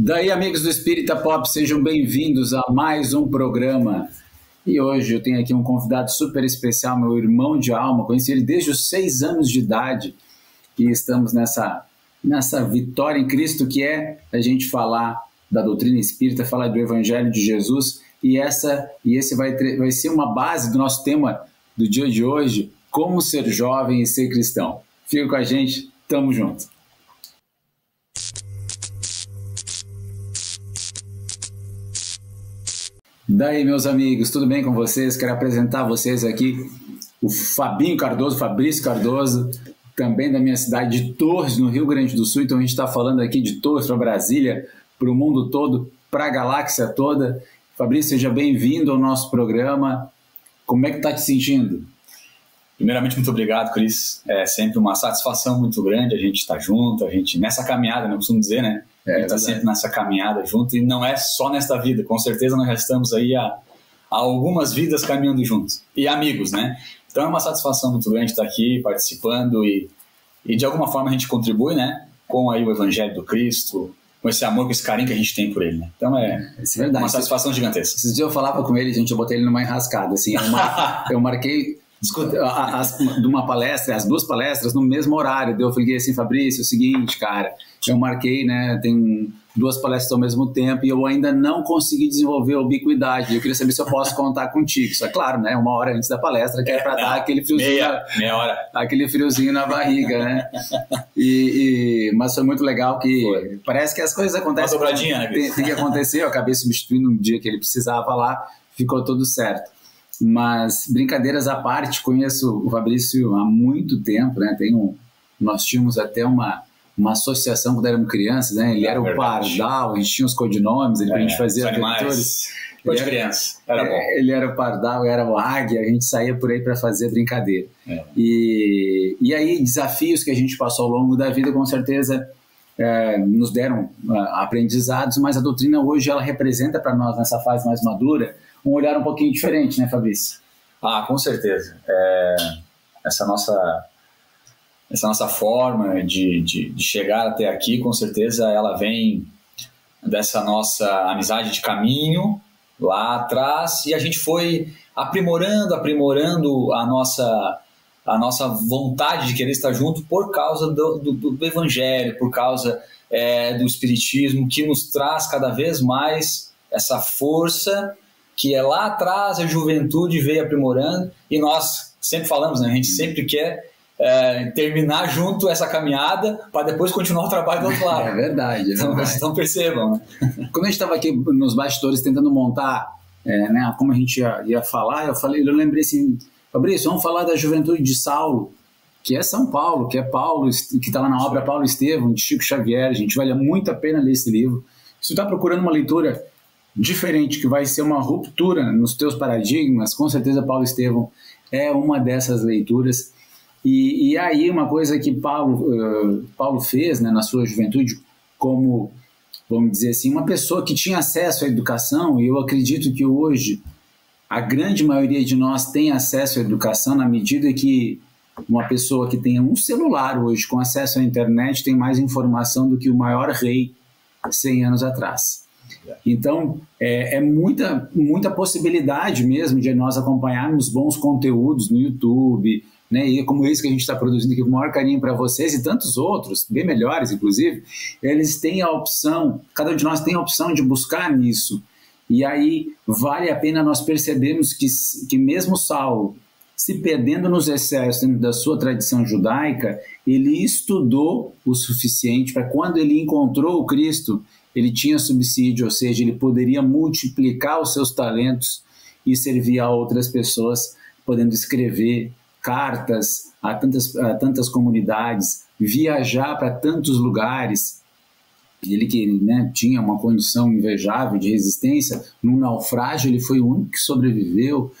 Daí, amigos do Espírita Pop, sejam bem-vindos a mais um programa. E hoje eu tenho aqui um convidado super especial, meu irmão de alma. Conheci ele desde os 6 anos de idade e estamos nessa vitória em Cristo, que é a gente falar da doutrina espírita, falar do Evangelho de Jesus. E esse vai ser uma base do nosso tema do dia de hoje: como ser jovem e ser cristão. Fica com a gente, tamo junto. Daí, meus amigos, tudo bem com vocês? Quero apresentar a vocês aqui o Fabrício Cardoso, também da minha cidade de Torres, no Rio Grande do Sul. Então a gente está falando aqui de Torres para Brasília, para o mundo todo, para a galáxia toda. Fabrício, seja bem-vindo ao nosso programa. Como é que está te sentindo? Primeiramente, muito obrigado, Cris. É sempre uma satisfação muito grande a gente estar junto, a gente nessa caminhada, né? Eu costumo dizer, né? A gente está sempre nessa caminhada junto, e não é só nesta vida. Com certeza nós já estamos aí há algumas vidas caminhando juntos. E amigos, né? Então é uma satisfação muito grande estar aqui participando e de alguma forma a gente contribui, né? Com aí o Evangelho do Cristo, com esse amor, com esse carinho que a gente tem por ele, né? Então é uma satisfação gigantesca. Esses dias eu falava com ele, gente, eu botei ele numa enrascada, assim. Eu marquei de uma palestra, as 2 palestras no mesmo horário. Eu falei assim: Fabrício, é o seguinte, cara, eu marquei, né, tem 2 palestras ao mesmo tempo e eu ainda não consegui desenvolver a ubiquidade. Eu queria saber se eu posso contar contigo. Isso é claro, né, 1 hora antes da palestra, que é para dar aquele friozinho, meia hora. Aquele friozinho na barriga, né? Mas foi muito legal que parece que as coisas acontecem. Uma dobradinha, né? Tem que acontecer. Eu acabei substituindo um dia que ele precisava lá, ficou tudo certo. Mas, brincadeiras à parte, conheço o Fabrício há muito tempo, né? Nós tínhamos até uma associação quando éramos crianças, né? Ele era o Pardal, a gente tinha os codinomes, a gente fazia aventuras. Ele era o Pardal, eu era o Águia, a gente saía por aí para fazer brincadeira. E aí, desafios que a gente passou ao longo da vida, com certeza, nos deram aprendizados, mas a doutrina hoje ela representa para nós, nessa fase mais madura, um olhar um pouquinho diferente, né, Fabrício? Com certeza. Essa nossa forma de chegar até aqui, com certeza, ela vem dessa nossa amizade de caminho lá atrás, e a gente foi aprimorando a nossa vontade de querer estar junto por causa do Evangelho, por causa do Espiritismo, que nos traz cada vez mais essa força que é lá atrás a juventude veio aprimorando, e nós sempre falamos, né? A gente sempre quer terminar junto essa caminhada para depois continuar o trabalho do outro lado. É verdade. Então percebam, né? Quando a gente estava aqui nos bastidores tentando montar né, como a gente ia falar, eu lembrei assim: Fabrício, vamos falar da juventude de Saulo, que é São Paulo, que é Paulo, que está lá na obra Paulo Estevão, de Chico Xavier. Gente, vale muito a pena ler esse livro. Se tu está procurando uma leitura diferente, que vai ser uma ruptura nos teus paradigmas, com certeza Paulo Estevão é uma dessas leituras. E aí uma coisa que Paulo fez, né, na sua juventude, como, vamos dizer assim, uma pessoa que tinha acesso à educação, e eu acredito que hoje a grande maioria de nós tem acesso à educação, na medida que uma pessoa que tenha um celular hoje com acesso à internet tem mais informação do que o maior rei 100 anos atrás. Então, é muita possibilidade mesmo de nós acompanharmos bons conteúdos no YouTube, né? E como esse que a gente está produzindo aqui com o maior carinho para vocês, e tantos outros, bem melhores inclusive, eles têm a opção, cada um de nós tem a opção de buscar nisso. E aí vale a pena nós percebermos que mesmo Saulo, se perdendo nos excessos dentro da sua tradição judaica, ele estudou o suficiente para, quando ele encontrou o Cristo, ele tinha subsídio, ou seja, ele poderia multiplicar os seus talentos e servir a outras pessoas, podendo escrever cartas a tantas comunidades, viajar para tantos lugares. Ele que, né, tinha uma condição invejável de resistência, num naufrágio ele foi o único que sobreviveu,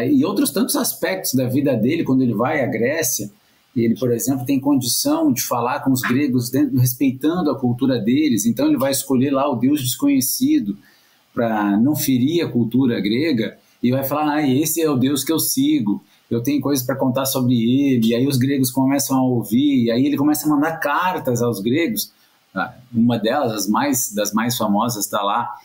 e outros tantos aspectos da vida dele. Quando ele vai à Grécia, ele, por exemplo, tem condição de falar com os gregos respeitando a cultura deles, então ele vai escolher lá o Deus desconhecido para não ferir a cultura grega, e vai falar: esse é o Deus que eu sigo, eu tenho coisas para contar sobre ele. E aí os gregos começam a ouvir, e aí ele começa a mandar cartas aos gregos, uma delas, das mais famosas, está lá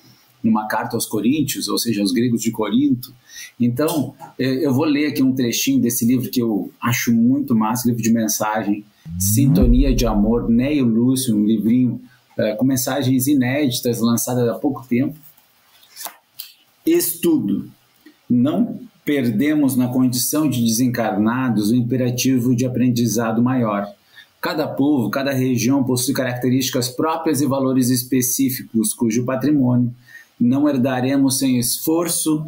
numa carta aos Coríntios, ou seja, aos gregos de Corinto. Então, eu vou ler aqui um trechinho desse livro que eu acho muito massa, livro de mensagem, Sintonia de Amor, Neio Lúcio, um livrinho com mensagens inéditas, lançadas há pouco tempo. Estudo. Não perdemos na condição de desencarnados o imperativo de aprendizado maior. Cada povo, cada região possui características próprias e valores específicos, cujo patrimônio não herdaremos sem esforço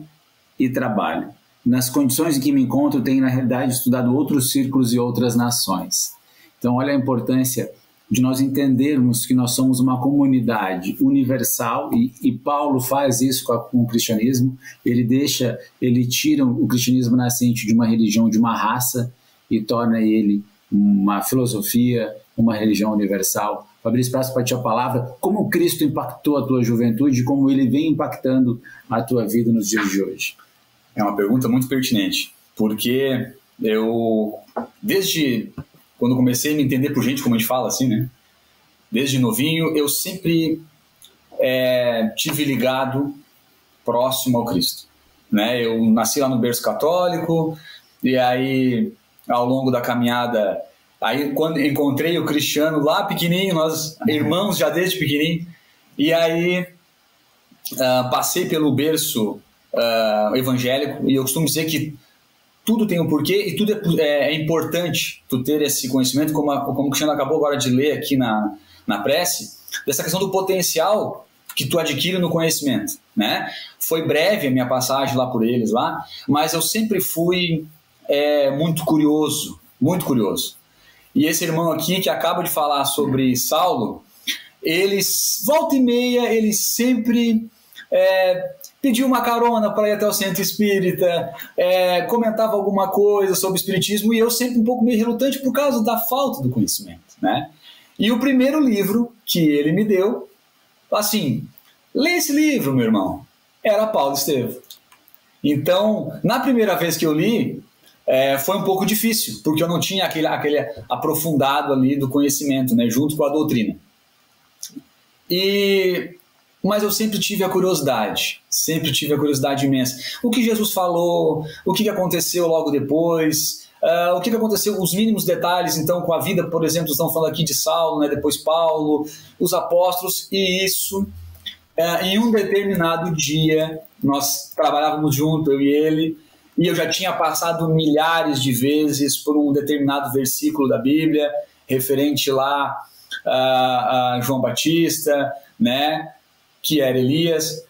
e trabalho. Nas condições em que me encontro, tenho, na realidade, estudado outros círculos e outras nações. Então, olha a importância de nós entendermos que nós somos uma comunidade universal, e Paulo faz isso com o cristianismo. Ele tira o cristianismo nascente de uma religião, de uma raça, e torna ele uma filosofia, uma religião universal. Fabrício, passo para ti a palavra. Como Cristo impactou a tua juventude e como ele vem impactando a tua vida nos dias de hoje? É uma pergunta muito pertinente, porque eu, desde quando comecei a me entender por gente, como a gente fala assim, né? Desde novinho, eu sempre tive ligado próximo ao Cristo, né? Eu nasci lá no berço católico, e aí, ao longo da caminhada, aí quando encontrei o Cristiano lá pequenininho, nós irmãos já desde pequenininho, e aí passei pelo berço evangélico, e eu costumo dizer que tudo tem um porquê e tudo é importante tu ter esse conhecimento, como o Cristiano acabou agora de ler aqui na prece, dessa questão do potencial que tu adquire no conhecimento, né? Foi breve a minha passagem lá por eles lá, mas eu sempre fui muito curioso, muito curioso. E esse irmão aqui que acaba de falar sobre Saulo, volta e meia, ele sempre pediu uma carona para ir até o centro espírita, comentava alguma coisa sobre espiritismo, e eu sempre um pouco meio relutante por causa da falta do conhecimento, né? E o primeiro livro que ele me deu, assim, lê esse livro, meu irmão, era Paulo Estevam. Então, na primeira vez que eu li, foi um pouco difícil, porque eu não tinha aquele aprofundado ali do conhecimento, né, junto com a doutrina. Mas eu sempre tive a curiosidade imensa. O que Jesus falou, o que aconteceu logo depois, o que aconteceu, os mínimos detalhes, então, com a vida, por exemplo, estamos falando aqui de Saulo, né, depois Paulo, os apóstolos, e isso, em um determinado dia, nós trabalhávamos junto, eu e ele, e eu já tinha passado milhares de vezes por um determinado versículo da Bíblia, referente lá a João Batista, né, que era Elias,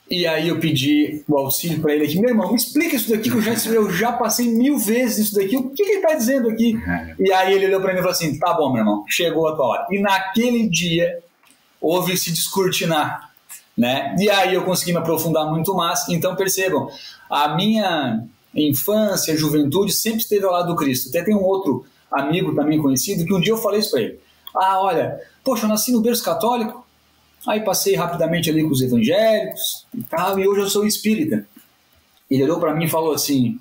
e aí eu pedi o auxílio para ele aqui. Meu irmão, me explica isso daqui, que eu já passei 1000 vezes isso daqui, o que ele está dizendo aqui? E aí ele olhou para mim e falou assim, tá bom, meu irmão, chegou a tua hora. E naquele dia houve esse descortinar, né? E aí eu consegui me aprofundar muito mais. Então percebam, a minha infância, juventude sempre esteve ao lado do Cristo. Até tem um outro amigo também conhecido que um dia eu falei isso para ele. Olha, poxa, eu nasci no berço católico, aí passei rapidamente ali com os evangélicos e tal, e hoje eu sou espírita. Ele olhou para mim e falou assim,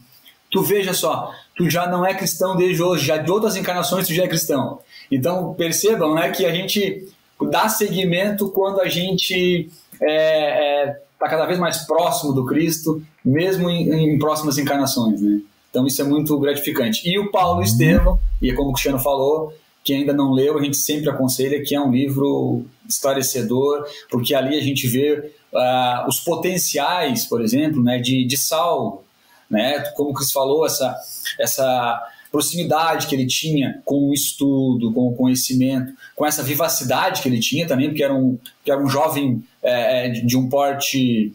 tu veja só, tu já não é cristão desde hoje, já de outras encarnações tu já é cristão. Então percebam, né, que a gente dá seguimento quando a gente está cada vez mais próximo do Cristo, mesmo em próximas encarnações, né? Então isso é muito gratificante. E o Paulo Estevam, e como o Cristiano falou, quem ainda não leu, a gente sempre aconselha, que é um livro esclarecedor, porque ali a gente vê os potenciais, por exemplo, né, de Saulo, né, como o Cris falou, essa proximidade que ele tinha com o estudo, com o conhecimento, com essa vivacidade que ele tinha também, porque era um jovem de um porte,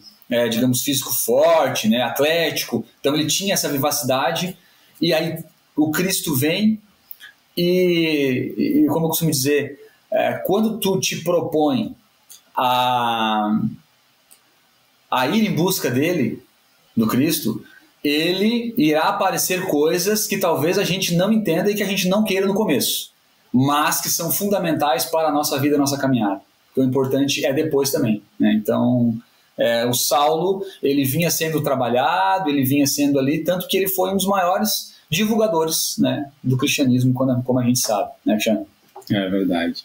digamos, físico forte, né, atlético, então ele tinha essa vivacidade, e aí o Cristo vem. E como eu costumo dizer, quando tu te propõe a ir em busca dele, do Cristo, ele irá aparecer coisas que talvez a gente não entenda e que a gente não queira no começo, mas que são fundamentais para a nossa vida, a nossa caminhada. O importante é depois também, né? Então, o Saulo, ele vinha sendo trabalhado, ele vinha sendo ali, tanto que ele foi um dos maiores divulgadores, né, do cristianismo, como a gente sabe, né, Cristiano? É verdade.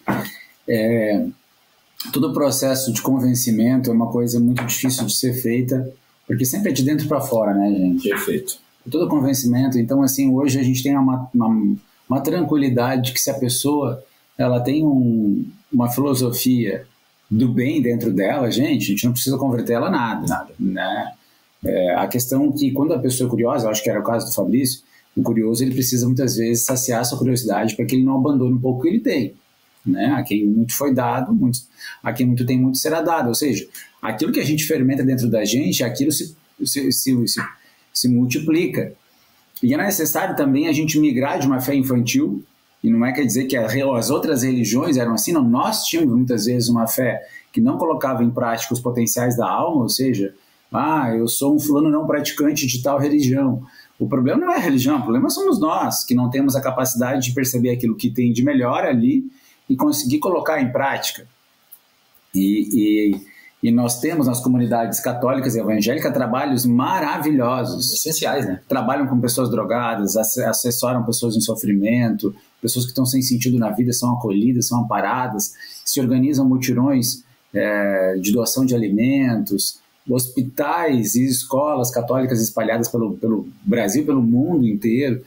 todo o processo de convencimento é uma coisa muito difícil de ser feita, porque sempre é de dentro para fora, né, gente? Perfeito. Todo convencimento. Então, assim, hoje a gente tem uma tranquilidade que se a pessoa ela tem uma filosofia do bem dentro dela, a gente não precisa converter ela a nada, né? A questão que quando a pessoa é curiosa, eu acho que era o caso do Fabrício, o curioso ele precisa muitas vezes saciar sua curiosidade para que ele não abandone um pouco o que ele tem, né? A quem muito foi dado, a quem muito tem, muito será dado. Ou seja, aquilo que a gente fermenta dentro da gente, aquilo se multiplica. E é necessário também a gente migrar de uma fé infantil, e não quer dizer que as outras religiões eram assim, não. Nós tínhamos muitas vezes uma fé que não colocava em prática os potenciais da alma, ou seja, eu sou um fulano não praticante de tal religião. O problema não é a religião, o problema somos nós, que não temos a capacidade de perceber aquilo que tem de melhor ali e conseguir colocar em prática. E nós temos nas comunidades católicas e evangélicas trabalhos maravilhosos. Essenciais, né? Trabalham com pessoas drogadas, assessoram pessoas em sofrimento, pessoas que estão sem sentido na vida são acolhidas, são amparadas, se organizam mutirões de doação de alimentos, hospitais e escolas católicas espalhadas pelo Brasil, pelo mundo inteiro.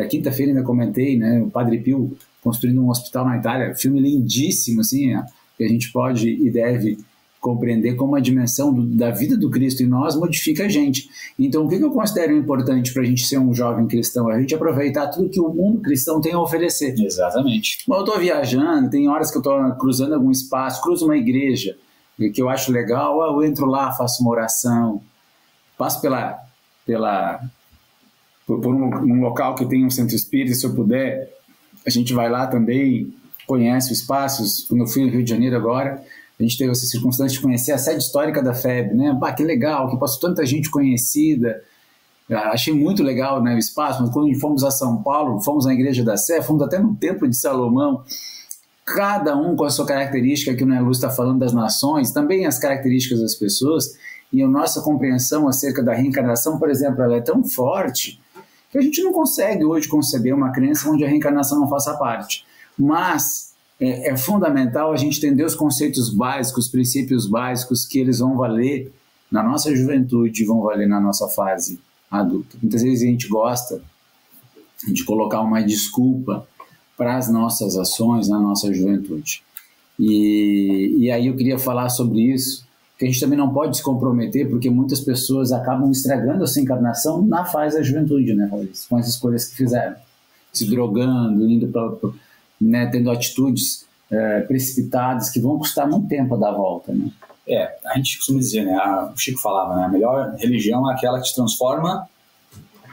Quinta-feira ainda comentei, né, o Padre Pio construindo um hospital na Itália, filme lindíssimo, assim, que a gente pode e deve compreender como a dimensão da vida do Cristo em nós modifica a gente. Então, o que eu considero importante para a gente ser um jovem cristão? A gente aproveitar tudo que o mundo cristão tem a oferecer. Exatamente. Bom, eu estou viajando, tem horas que eu estou cruzando algum espaço, cruzo uma igreja que eu acho legal, eu entro lá, faço uma oração, passo por um local que tem um centro espírita, se eu puder, a gente vai lá também, conhece os espaços. Quando eu fui no Rio de Janeiro agora, a gente teve essa circunstância de conhecer a sede histórica da FEB, né? Que legal, que passou tanta gente conhecida. Achei muito legal, né, o espaço. Mas quando fomos a São Paulo, fomos na Igreja da Sé, fomos até no Templo de Salomão, cada um com a sua característica, que o Nélus está falando das nações, também as características das pessoas, e a nossa compreensão acerca da reencarnação, por exemplo, ela é tão forte que a gente não consegue hoje conceber uma crença onde a reencarnação não faça parte. Mas é fundamental a gente entender os conceitos básicos, os princípios básicos, que eles vão valer na nossa juventude e vão valer na nossa fase adulta. Muitas vezes a gente gosta de colocar uma desculpa para as nossas ações na nossa juventude. E aí eu queria falar sobre isso, que a gente também não pode se comprometer, porque muitas pessoas acabam estragando a sua encarnação na fase da juventude, né, Fabrício? Com as escolhas que fizeram. Se drogando, indo para... né, tendo atitudes precipitadas que vão custar muito tempo a dar a volta, né? A gente costuma dizer, né, o Chico falava, né, a melhor religião é aquela que te transforma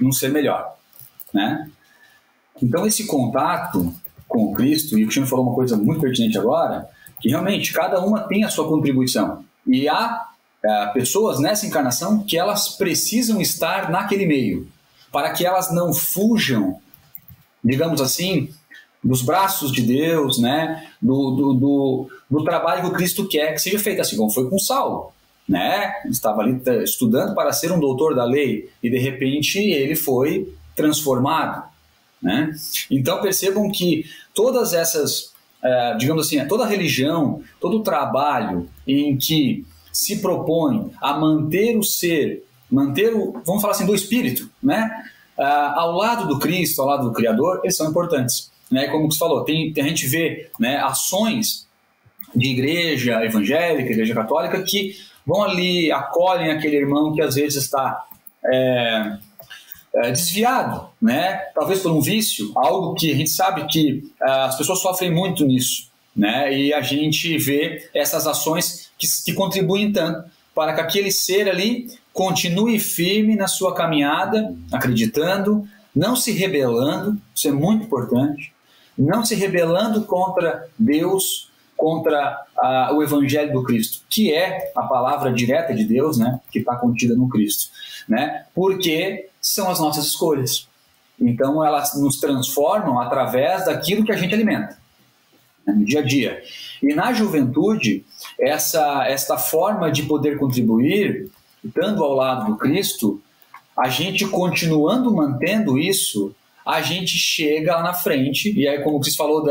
num ser melhor, né? Então esse contato com o Cristo, e o Chico falou uma coisa muito pertinente agora, que realmente cada uma tem a sua contribuição, e há pessoas nessa encarnação que elas precisam estar naquele meio, para que elas não fujam, digamos assim, dos braços de Deus, né? do trabalho que o Cristo quer que seja feito, assim como foi com Saulo, né? Estava ali estudando para ser um doutor da lei e de repente ele foi transformado, né? Então percebam que todas essas, digamos assim, toda religião, todo o trabalho em que se propõe a manter o ser, vamos falar assim, do espírito, né? Ao lado do Cristo, ao lado do Criador, eles são importantes. Né, como você falou, a gente vê, né, ações de igreja evangélica, igreja católica, que vão ali, acolhem aquele irmão que às vezes está desviado, né, talvez por um vício, algo que a gente sabe que as pessoas sofrem muito nisso, né, e a gente vê essas ações que contribuem tanto para que aquele ser ali continue firme na sua caminhada, acreditando, não se rebelando, isso é muito importante, não se rebelando contra Deus, contra o Evangelho do Cristo, que é a palavra direta de Deus, né, que está contida no Cristo, né, porque são as nossas escolhas. Então elas nos transformam através daquilo que a gente alimenta, né, no dia a dia. E na juventude, esta forma de poder contribuir, estando ao lado do Cristo, a gente continuando mantendo isso, a gente chega lá na frente, e aí como o Cris falou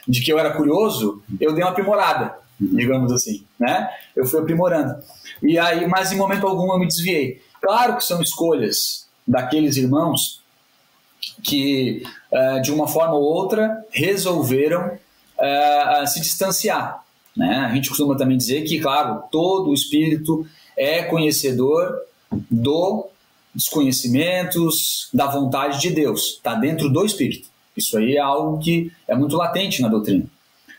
de que eu era curioso, eu dei uma aprimorada, digamos assim, né? Eu fui aprimorando. E aí, mas em momento algum eu me desviei. Claro que são escolhas daqueles irmãos que, de uma forma ou outra, resolveram se distanciar, né? A gente costuma também dizer que, claro, todo espírito é conhecedor dos conhecimentos, da vontade de Deus, está dentro do espírito. Isso aí é algo que é muito latente na doutrina.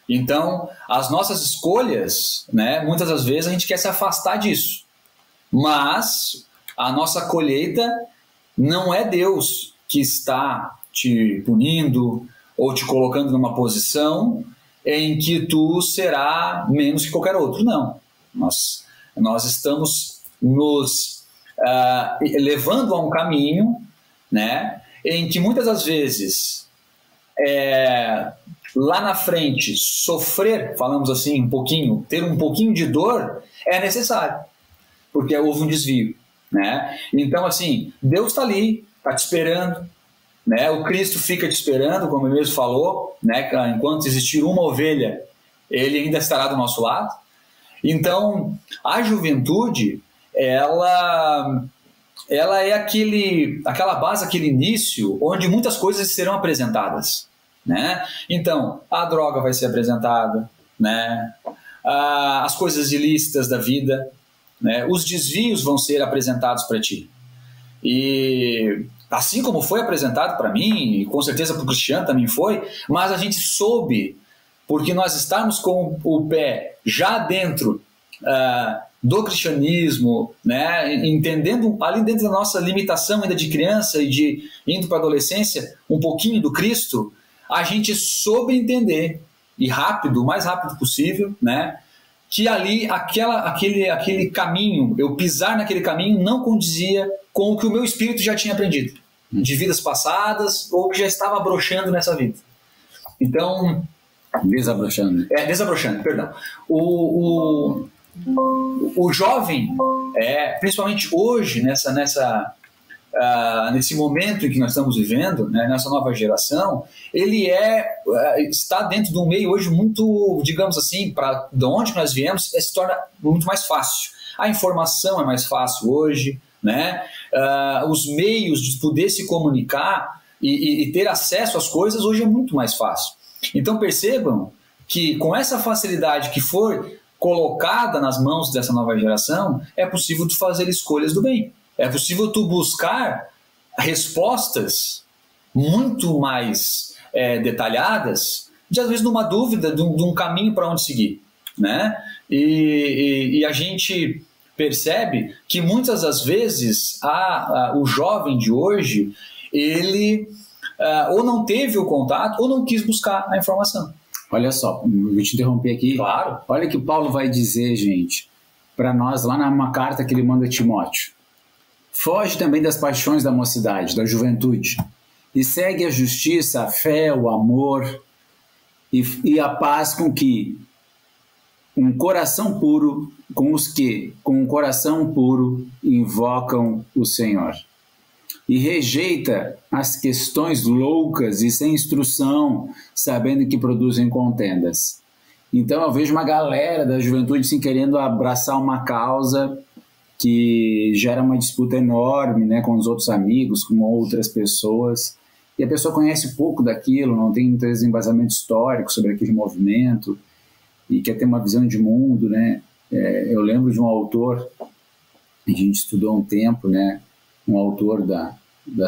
Então, as nossas escolhas, né, muitas das vezes a gente quer se afastar disso, mas a nossa colheita não é Deus que está te punindo ou te colocando numa posição em que tu será menos que qualquer outro. Não. Nós estamos nos levando a um caminho, né, em que muitas das vezes lá na frente sofrer, falamos assim, um pouquinho, ter um pouquinho de dor é necessário, porque houve um desvio, né? Então, assim, Deus está ali, está te esperando, né? O Cristo fica te esperando, como ele mesmo falou, né? Enquanto existir uma ovelha, ele ainda estará do nosso lado. Então, a juventude, ela é aquela base, aquele início onde muitas coisas serão apresentadas, né? Então, a droga vai ser apresentada, né? As coisas ilícitas da vida, né? Os desvios vão ser apresentados para ti. E assim como foi apresentado para mim, e com certeza para o Cristiano também foi, mas a gente soube, porque nós estamos com o pé já dentro do cristianismo, né, entendendo ali dentro da nossa limitação ainda de criança e indo para a adolescência, um pouquinho do Cristo, a gente soube entender, e rápido, o mais rápido possível, né, que ali aquele caminho, eu pisar naquele caminho não condizia com o que o meu espírito já tinha aprendido, de vidas passadas ou que já estava abrochando nessa vida. Então... Desabrochando. Desabrochando, perdão. O jovem, principalmente hoje, nesse momento em que nós estamos vivendo, né, nessa nova geração, ele está dentro de um meio hoje muito, digamos assim, de onde nós viemos, se torna muito mais fácil. A informação é mais fácil hoje, né? Os meios de poder se comunicar e ter acesso às coisas hoje é muito mais fácil. Então percebam que com essa facilidade que for colocada nas mãos dessa nova geração, é possível tu fazer escolhas do bem. É possível tu buscar respostas muito mais detalhadas, às vezes numa dúvida de um caminho para onde seguir, né? E a gente percebe que muitas das vezes o jovem de hoje, ele ou não teve o contato ou não quis buscar a informação. Olha só, vou te interromper aqui. Claro. Olha o que Paulo vai dizer, gente, para nós lá numa carta que ele manda a Timóteo. Foge também das paixões da mocidade, da juventude, e segue a justiça, a fé, o amor e a paz com um coração puro, com os que, com um coração puro, invocam o Senhor. E rejeita as questões loucas e sem instrução, sabendo que produzem contendas. Então eu vejo uma galera da juventude assim, querendo abraçar uma causa que gera uma disputa enorme, né, com os outros amigos, com outras pessoas, e a pessoa conhece pouco daquilo, não tem muito embasamento histórico sobre aquele movimento, e quer ter uma visão de mundo, né? Eu lembro de um autor, a gente estudou um tempo, né, um autor da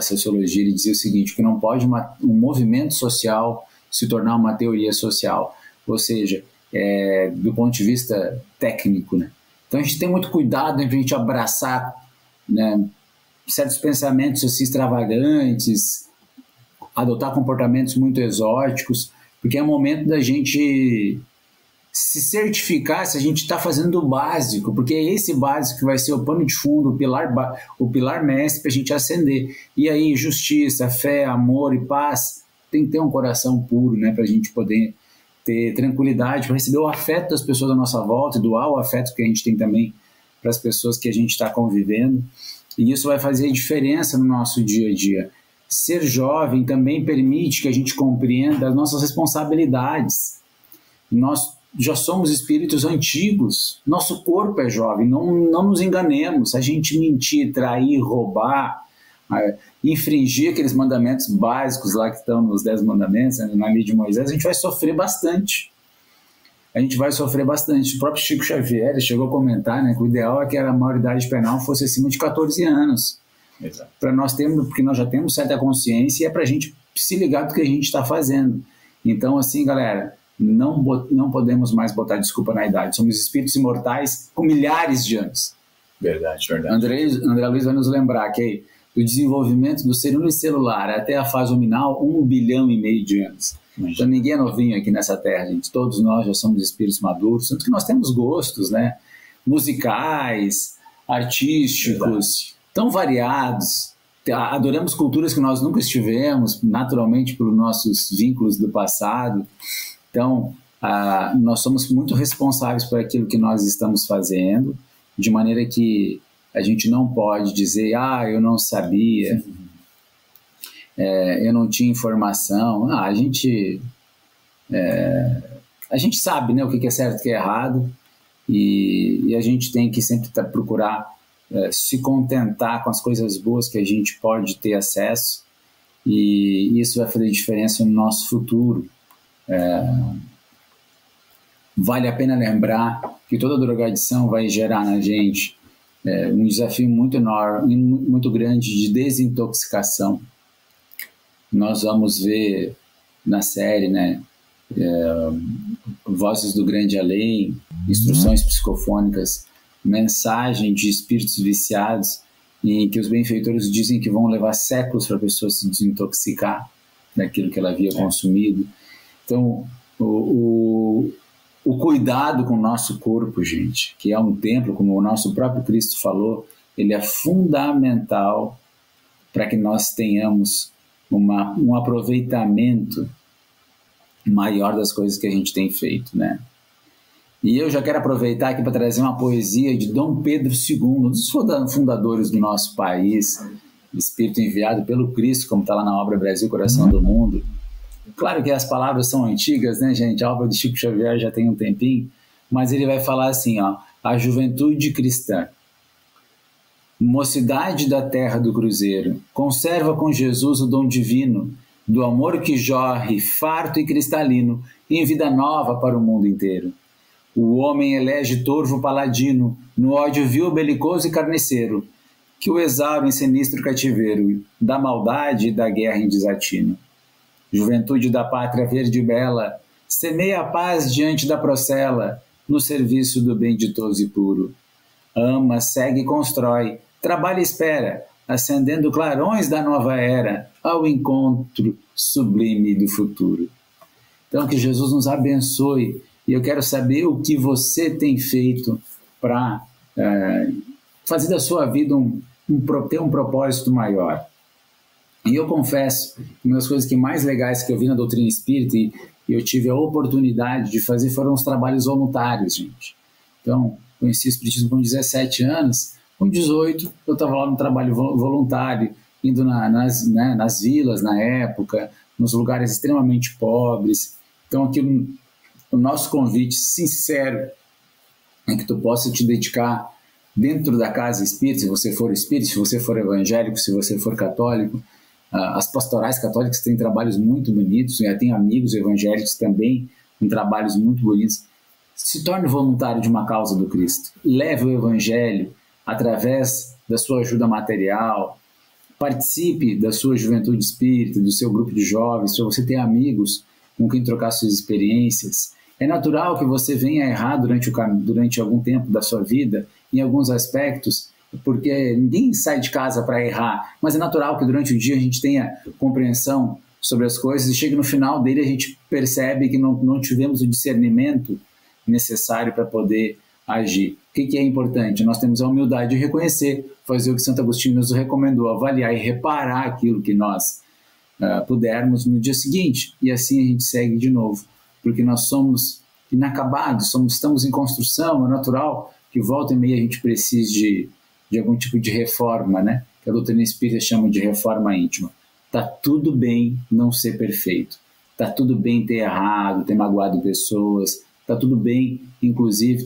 sociologia, ele dizia o seguinte, que não pode um movimento social se tornar uma teoria social, ou seja, do ponto de vista técnico, né? Então a gente tem muito cuidado em a gente abraçar, né, certos pensamentos assim, extravagantes, adotar comportamentos muito exóticos, porque é o momento da gente se certificar se a gente está fazendo o básico, porque é esse básico que vai ser o pano de fundo, o pilar mestre para a gente ascender. E aí justiça, fé, amor e paz, tem que ter um coração puro, né, para a gente poder ter tranquilidade, para receber o afeto das pessoas à nossa volta e doar o afeto que a gente tem também para as pessoas que a gente está convivendo. E isso vai fazer diferença no nosso dia a dia. ser jovem também permite que a gente compreenda as nossas responsabilidades. Nós já somos espíritos antigos, nosso corpo é jovem, não nos enganemos. Se a gente mentir, trair, roubar, infringir aqueles mandamentos básicos lá que estão nos 10 mandamentos, né, na lei de Moisés, a gente vai sofrer bastante. A gente vai sofrer bastante. O próprio Chico Xavier chegou a comentar, né, que o ideal é que a maioridade penal fosse acima de 14 anos. Para nós termos, porque nós já temos certa consciência e é para a gente se ligar do que a gente está fazendo. Então, assim, galera, não podemos mais botar desculpa na idade. Somos espíritos imortais com milhares de anos. Verdade. André Luiz vai nos lembrar que do desenvolvimento do ser unicelular até a fase luminal, 1,5 bilhão de anos. Então ninguém é novinho aqui nessa terra, gente. Todos nós já somos espíritos maduros, tanto que nós temos gostos, né? Musicais, artísticos, tão variados. Adoramos culturas que nós nunca estivemos, naturalmente pelos nossos vínculos do passado. Então, nós somos muito responsáveis por aquilo que nós estamos fazendo, de maneira que a gente não pode dizer, eu não sabia, eu não tinha informação. A gente sabe, né, o que é certo e o que é errado, e a gente tem que sempre procurar se contentar com as coisas boas que a gente pode ter acesso, e isso vai fazer diferença no nosso futuro. Vale a pena lembrar que toda drogadição vai gerar na gente um desafio muito enorme, muito grande de desintoxicação. Nós vamos ver na série, né, Vozes do Grande Além, instruções psicofônicas, mensagem de espíritos viciados, em que os benfeitores dizem que vão levar séculos para a pessoa se desintoxicar daquilo que ela havia consumido. Então, o cuidado com o nosso corpo, gente, que é um templo, como o nosso próprio Cristo falou, ele é fundamental para que nós tenhamos um aproveitamento maior das coisas que a gente tem feito, né? E eu já quero aproveitar aqui para trazer uma poesia de Dom Pedro II, um dos fundadores do nosso país, espírito enviado pelo Cristo, como está lá na obra Brasil, Coração do Mundo. Claro que as palavras são antigas, né, gente? A obra de Chico Xavier já tem um tempinho, mas ele vai falar assim, a juventude cristã. Mocidade da terra do cruzeiro, conserva com Jesus o dom divino, do amor que jorre, farto e cristalino, em vida nova para o mundo inteiro. O homem elege torvo paladino, no ódio vil, belicoso e carniceiro, que o exaure em sinistro cativeiro, da maldade e da guerra em desatino. Juventude da pátria verde e bela, semeia a paz diante da procela, no serviço do bem ditoso e puro. Ama, segue e constrói, trabalha e espera, acendendo clarões da nova era, ao encontro sublime do futuro. Então, que Jesus nos abençoe, e eu quero saber o que você tem feito para fazer da sua vida ter um propósito maior. E eu confesso que uma das coisas mais legais que eu vi na doutrina espírita e eu tive a oportunidade de fazer foram os trabalhos voluntários, gente. Então, conheci o espiritismo com 17 anos, com 18 eu estava lá no trabalho voluntário, indo nas vilas na época, nos lugares extremamente pobres. Então, aqui o nosso convite sincero é que tu possa te dedicar dentro da casa espírita, se você for espírita, se você for evangélico, se você for católico. As pastorais católicas têm trabalhos muito bonitos, tem amigos evangélicos também com trabalhos muito bonitos. Se torne voluntário de uma causa do Cristo. Leve o evangelho através da sua ajuda material. Participe da sua juventude espírita, do seu grupo de jovens, para você ter amigos com quem trocar suas experiências. É natural que você venha errar durante algum tempo da sua vida, em alguns aspectos, porque ninguém sai de casa para errar, mas é natural que durante o dia a gente tenha compreensão sobre as coisas e chegue no final dele a gente percebe que não tivemos o discernimento necessário para poder agir. O que é importante? Nós temos a humildade de reconhecer, fazer o que Santo Agostinho nos recomendou, avaliar e reparar aquilo que nós pudermos no dia seguinte, e assim a gente segue de novo, porque nós somos inacabados, estamos em construção, é natural que volta e meia a gente precise de algum tipo de reforma, né? Que a doutrina espírita chama de reforma íntima. Tá tudo bem não ser perfeito. Tá tudo bem ter errado, ter magoado pessoas. Tá tudo bem, inclusive,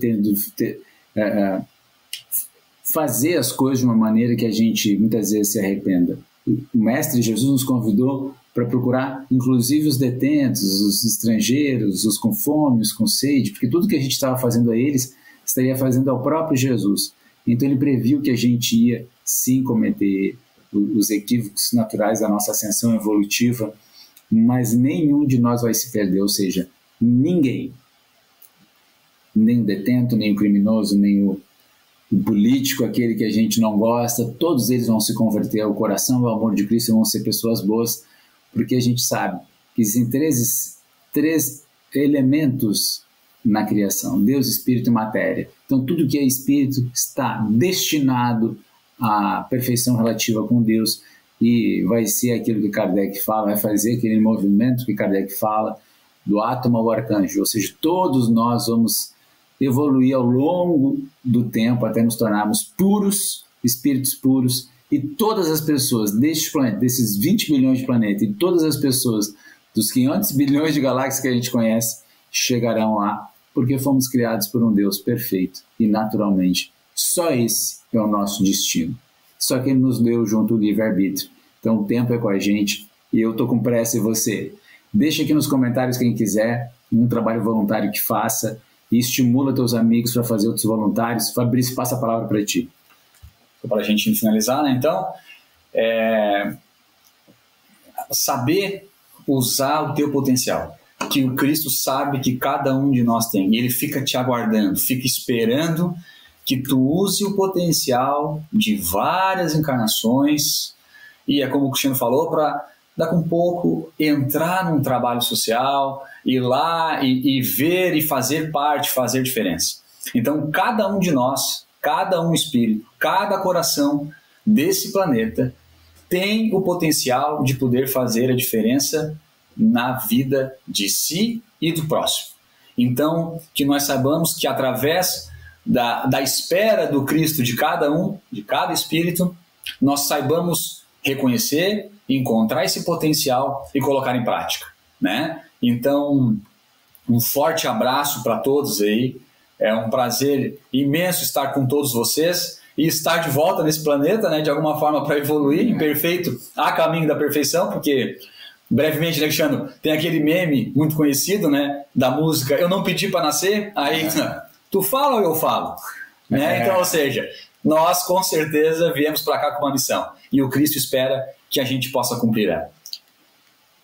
fazer as coisas de uma maneira que a gente muitas vezes se arrependa. O Mestre Jesus nos convidou para procurar, inclusive, os detentos, os estrangeiros, os com fome, os com sede, porque tudo que a gente estava fazendo a eles, estaria fazendo ao próprio Jesus. Então ele previu que a gente ia, sim, cometer os equívocos naturais da nossa ascensão evolutiva, mas nenhum de nós vai se perder, ou seja, ninguém, nem o detento, nem o criminoso, nem o político, aquele que a gente não gosta, todos eles vão se converter ao coração, ao amor de Cristo, vão ser pessoas boas, porque a gente sabe que existem três elementos na criação: Deus, Espírito e matéria. Então tudo que é Espírito está destinado à perfeição relativa com Deus e vai ser aquilo que Kardec fala, vai fazer aquele movimento que Kardec fala, do átomo ao arcanjo, ou seja, todos nós vamos evoluir ao longo do tempo até nos tornarmos puros, espíritos puros, e todas as pessoas deste planeta, desses 20 bilhões de planetas, e todas as pessoas dos 500 bilhões de galáxias que a gente conhece, chegarão lá, porque fomos criados por um Deus perfeito e naturalmente. Só esse é o nosso destino. Só que Ele nos deu junto o livre-arbítrio. Então o tempo é com a gente e eu estou com pressa e você. Deixa aqui nos comentários quem quiser um trabalho voluntário que faça e estimula teus amigos para fazer outros voluntários. Fabrício, passa a palavra para ti. Para a gente finalizar, né? Então, saber usar o teu potencial, que o Cristo sabe que cada um de nós tem, e Ele fica te aguardando, fica esperando que tu use o potencial de várias encarnações, e é como o Cristiano falou, para daqui a um pouco entrar num trabalho social, ir lá e ver e fazer parte, fazer diferença. Então, cada um de nós, cada um espírito, cada coração desse planeta tem o potencial de poder fazer a diferença na vida de si e do próximo. Então, que nós saibamos que através da espera do Cristo de cada um, de cada espírito, nós saibamos reconhecer, encontrar esse potencial e colocar em prática, né? Então, um forte abraço para todos aí. É um prazer imenso estar com todos vocês e estar de volta nesse planeta, né, de alguma forma para evoluir, imperfeito, a caminho da perfeição, porque brevemente, Alexandre, tem aquele meme muito conhecido, né, da música "Eu não pedi para nascer", aí tu fala ou eu falo? Né? Então, ou seja, nós com certeza viemos para cá com uma missão e o Cristo espera que a gente possa cumprir ela.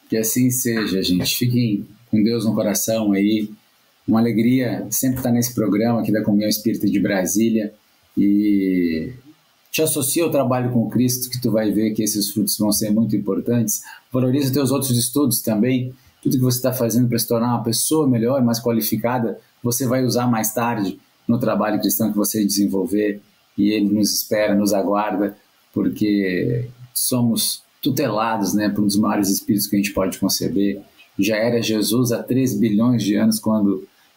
Que assim seja, gente. Fiquem com Deus no coração aí. Uma alegria sempre estar nesse programa aqui da Comunhão Espírita de Brasília e te associa ao trabalho com o Cristo, que tu vai ver que esses frutos vão ser muito importantes. Valoriza os teus outros estudos também. Tudo que você está fazendo para se tornar uma pessoa melhor, mais qualificada, você vai usar mais tarde no trabalho cristão que você desenvolver, e Ele nos espera, nos aguarda, porque somos tutelados, né, por um dos maiores espíritos que a gente pode conceber. Já era Jesus há 3 bilhões de anos,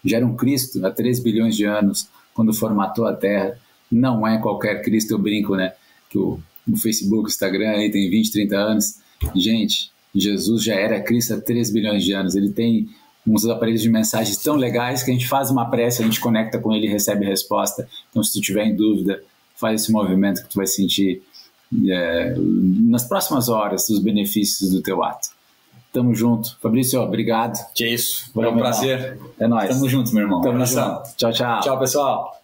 já era um Cristo há 3 bilhões de anos, quando formatou a Terra. Não é qualquer Cristo, eu brinco, né, que no Facebook, Instagram, aí tem 20, 30 anos. Gente, Jesus já era Cristo há 3 bilhões de anos. Ele tem uns aparelhos de mensagens tão legais que a gente faz uma prece, a gente conecta com ele e recebe resposta. Então, se tu tiver em dúvida, faz esse movimento que tu vai sentir nas próximas horas os benefícios do teu ato. Tamo junto. Fabrício, obrigado. Que é isso. Foi um prazer. É nóis. Tamo junto, meu irmão. Tamo junto. Tchau, tchau. Tchau, pessoal.